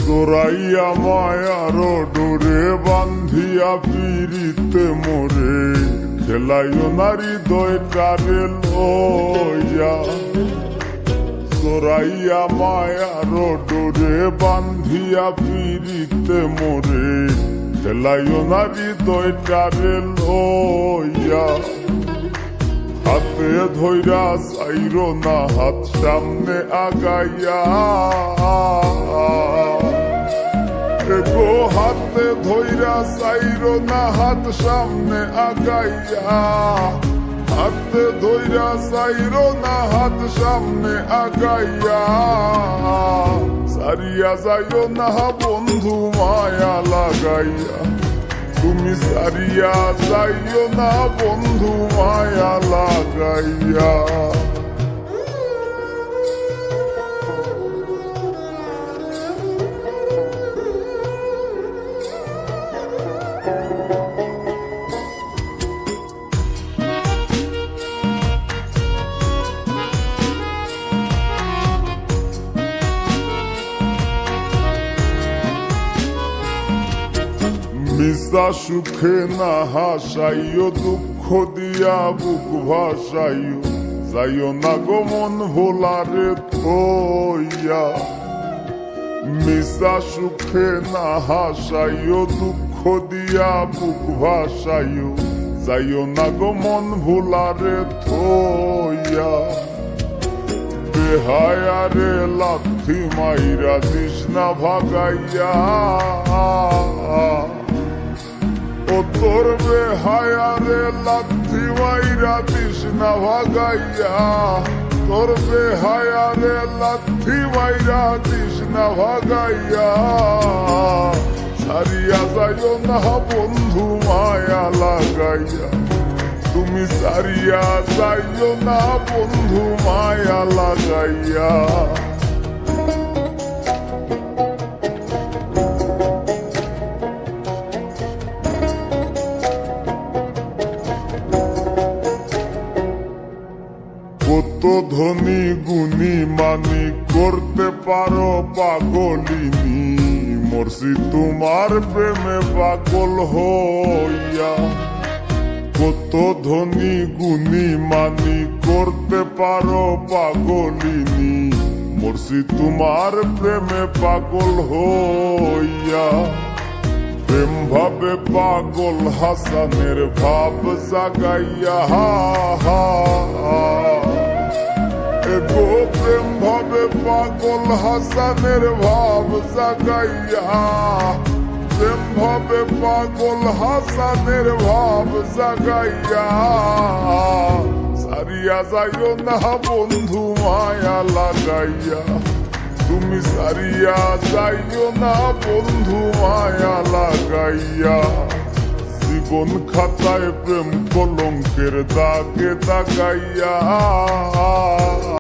জোরাইয়া মায়ার ডোরে বান্ধিয়া পিরিতে মোরে খেলাইও নারী দয়টারে লইয়া। জোরাইয়া মায়ার ডোরে বান্ধিয়া পিরিতে মোরে খেলাইও নারী দয়টারে লইয়া। হাতে ধইরা চাইরো না হাত সামনে আগাইয়া। গো হাতে ধইরা চাইরো না হাত সামনে আগাইয়া। হাতে ধইরা চাইরো না হাত সামনে আগাইয়া। সারিয়া যাইও না বন্ধু মায়া লাগাইয়া। তুমি সারিয়া যাইও না বন্ধু মায়া লাগাইয়া। মিশা সুখে না হাসাইও দুঃখ দিয়া বুক ভাসাইও। যাইও না গো মন ভোলারে থইয়া। মিশা সুখে না হাসাইও দুঃখ দিয়া বুক ভাসাইও। যাইও না গো মন ভোলারে থইয়া। বেহায়ারে লাথি মাইরা দিস না ভাগাইয়া। ও তোর বেহায়ারে লাথি মাইরা দিস না ভাগাইয়া। তোর বেহায়ারে লাথি মাইরা দিস না ভাগাইয়া। সারিয়া যাইও না বন্ধু মায়া লাগাইয়া। তুমি সারিয়া যাইও না বন্ধু মায়া লাগাইয়া। কত ধনী গুণী মানি করতে পারো পাগলিনী। মরছি তোমার প্রেমে পাগল হইয়া। কত ধনী গুণী মানি করতে পারো পাগলিনী। মরছি তোমার প্রেমে পাগল হইয়া। প্রেম ভাবে পাগল হাসানের ভাব জাগাইয়া। গো প্রেম ভাবে পাগল হাসানের ভাব জাগাইয়া। প্রেম ভাবে পাগল হাসানের ভাব জাগাইয়া। সারিয়া যাইও না বন্ধু মায়া লাগাইয়া। তুমি সারিয়া যাইও না বন্ধু মায়া লাগাইয়া। জীবন খাতায় প্রেম কলঙ্কের দাগে দাগাইয়া।